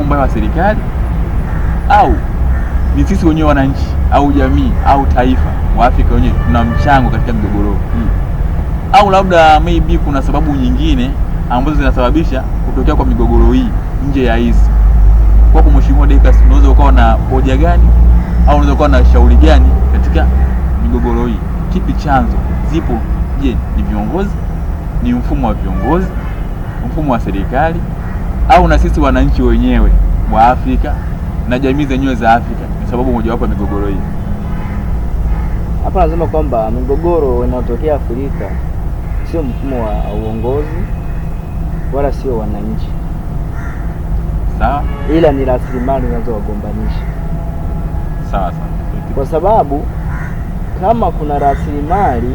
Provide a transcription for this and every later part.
mbaya wa serikali, au ni sisi wenyewe wananchi au jamii au taifa wa Afrika wenyewe tuna mchango katika migogoro hii, au labda maybe kuna sababu nyingine ambazo zinasababisha kutokea kwa migogoro hii nje ya hizi? Kwa Mheshimiwa Dekas, unaweza ukawa na hoja gani au unaweza ukawa na shauri gani katika migogoro hii? Kipi chanzo? Zipo, je, ni viongozi, ni mfumo wa viongozi, mfumo wa serikali, au na sisi wananchi wenyewe wa Afrika na jamii zenyewe za Afrika ni sababu mojawapo ya migogoro hii? Hapa nasema kwamba migogoro inayotokea Afrika sio mfumo wa uongozi wala sio wananchi. Sawa, ila ni rasilimali zinazowagombanisha. Sawa. Kwa sababu kama kuna rasilimali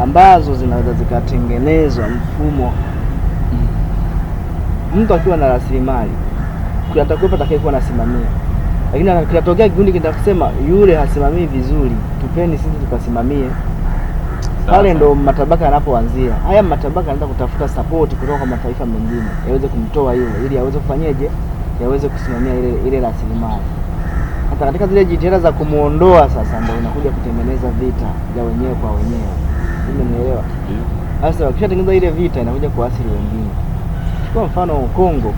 ambazo zinaweza zikatengenezwa mfumo, mtu akiwa na rasilimali kutakuwa atakayekuwa anasimamia, lakini kinatokea kikundi kinasema yule hasimamii vizuri, tupeni sisi tukasimamie. Pale ndo matabaka yanapoanzia. Haya matabaka yanaanza kutafuta support kutoka kwa mataifa mengine yaweze kumtoa yule ili aweze kufanyaje, yaweze kusimamia ile rasilimali. Hata katika zile jitihada za kumuondoa sasa ndio inakuja kutengeneza vita ya wenyewe kwa wenyewe. Umeelewa? Sasa wakishatengeneza ile vita inakuja kuathiri wengine. Kwa mfano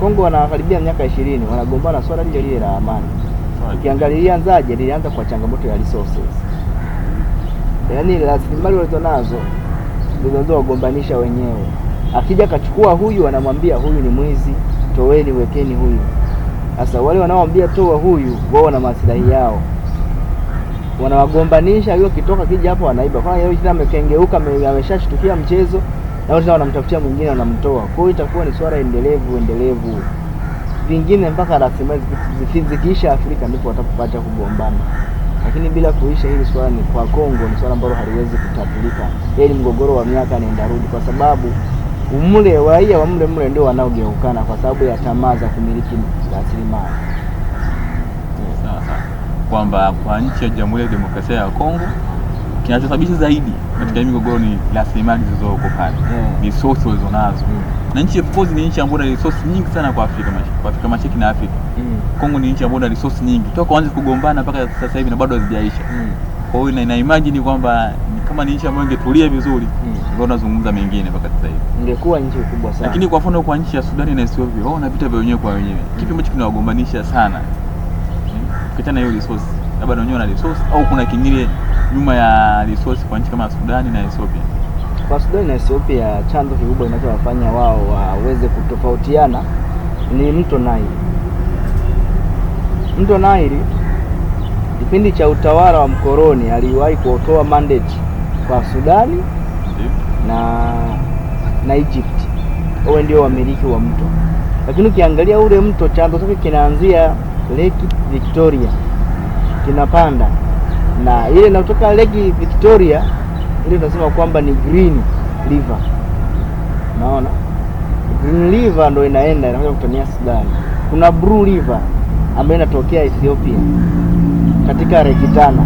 Kongo wanakaribia miaka 20 wanagombana swala lile la amani. Ukiangalia anzaje, lilianza kwa changamoto ya resources. Yaani rasilimali walizonazo ndio wagombanisha wenyewe. Akija kachukua huyu anamwambia huyu ni mwizi, toweni wekeni huyu. Sasa wale wanaoambia toa huyu wao wana maslahi yao, wanawagombanisha. Hiyo kitoka kija hapo anaiba, kwa hiyo tena amekengeuka, ameshashtukia mchezo, na wao wanamtafutia mwingine wanamtoa. Kwa hiyo itakuwa ni swala endelevu vingine mpaka rasilimali zikiisha Afrika ndipo watapata kugombana. Lakini bila kuisha hili swala ni kwa Kongo ni swala ambalo haliwezi kutatulika. Hili mgogoro wa miaka nenda rudi, kwa sababu umule raia wa mle ndio wanaogeukana kwa sababu ya tamaa za kumiliki rasilimali. Sawa. Kwamba kwa nchi ya Jamhuri ya Demokrasia ya Kongo kinachosababisha zaidi katika migogoro ni rasilimali zilizoko pale. Resources walizonazo. Na nchi of course ni nchi ambayo ina resources nyingi sana kwa Afrika Mashariki na Afrika. Kongo ni nchi ambayo ina resources nyingi. Toka kuanza kugombana mpaka sasa hivi na bado hazijaisha. Kwa hiyo ina imagine kwamba kama ni nchi ambayo ingetulia vizuri, ndio tunazungumza mengine mpaka sasa hivi. Ingekuwa nchi kubwa sana. Lakini kwa mfano kwa nchi ya Sudan na Ethiopia, wao na vita vya wenyewe kwa wenyewe. Kipi ambacho kinawagombanisha sana? Kitana hiyo resource. Labda wenyewe na resource au kuna kingine nyuma ya resource kwa nchi kama Sudan na Ethiopia? Kwa Sudan na Ethiopia chanzo kikubwa kinachowafanya wao waweze kutofautiana ni mto Nile. Mto Nile kipindi cha utawala wa mkoloni aliwahi kutoa mandate kwa Sudani na Egypt. Wao ndio wamiliki wa mto. Lakini ukiangalia ule mto chanzo chake kinaanzia Lake Victoria. Kinapanda. Na ile inatoka Lake Victoria ile tunasema kwamba ni Green River. Unaona? Green River ndio inakuja kutania Sudan. Kuna Blue River ambayo inatokea Ethiopia katika Lake Tana.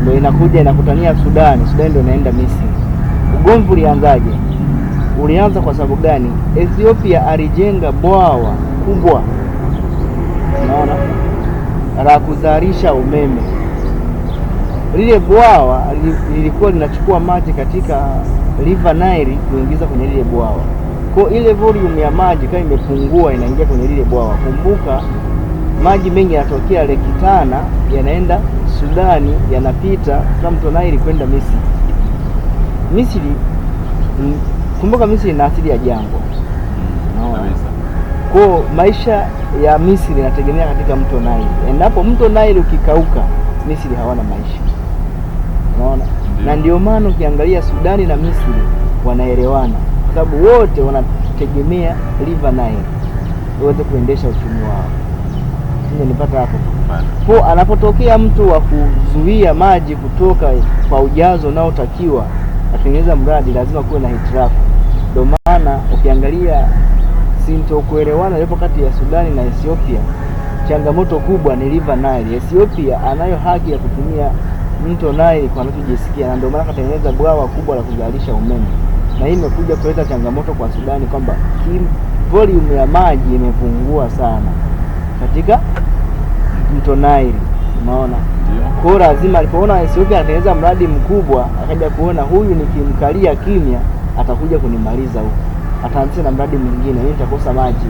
Ndio inakuja inakutania Sudan ndio inaenda Misri. Ugomvi ulianzaje? Ulianza kwa sababu gani? Ethiopia alijenga bwawa kubwa, unaona, la kuzalisha umeme. Lile bwawa lilikuwa linachukua maji katika River Nile kuingiza kwenye lile bwawa. Kwa ile volume ya maji kama imepungua inaingia kwenye lile bwawa. Kumbuka maji mengi yanatokea Lake Tana yanaenda Sudani, yanapita kama mto Nile kwenda Misri. Kumbuka Misri ina asili ya jangwa. Kwa maisha ya Misri yanategemea katika mto Nile. Endapo mto Nile ukikauka, Misri hawana maisha. Unaona? Na ndio maana ukiangalia Sudani na Misri wanaelewana kwa sababu wote wanategemea River Nile wote kuendesha uchumi wao. Nipata hapo. Kwa anapotokea mtu wa kuzuia maji kutoka kwa ujazo unaotakiwa atengeneza mradi, lazima kuwe na hitilafu. Ndio maana ukiangalia sintokuelewana ilipo kati ya Sudani na Ethiopia, changamoto kubwa ni River Nile. Ethiopia anayo haki ya kutumia mto Nile kwa anachojisikia, na ndio maana katengeneza bwawa kubwa la kuzalisha umeme. Na hii imekuja kuleta changamoto kwa Sudani kwamba volume ya maji imepungua sana katika mto Nile, unaona. Kwa hiyo lazima alipoona Ethiopia anatengeneza mradi mkubwa, akaja kuona huyu nikimkalia kimya atakuja kunimaliza huko, ataanzisha na mradi mwingine, mimi nitakosa maji.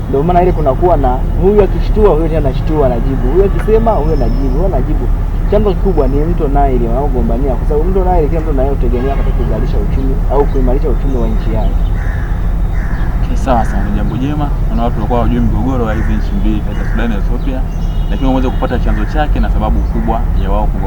Ndio maana ile kunakuwa na huyu akishtua, huyu tena anashtua, anajibu, huyu akisema, huyu anajibu, huyu anajibu. Chanzo kikubwa ni mto Nile wanaogombania, kwa sababu mto Nile kila mtu anayotegemea katika kuzalisha uchumi au kuimarisha uchumi wa nchi yake. Sawa sana, ni jambo jema. Naona watu walikuwa hawajui mgogoro wa hizi nchi mbili kati ya Sudan na Ethiopia, lakini wameweza kupata chanzo chake na sababu kubwa ya wao kugombana.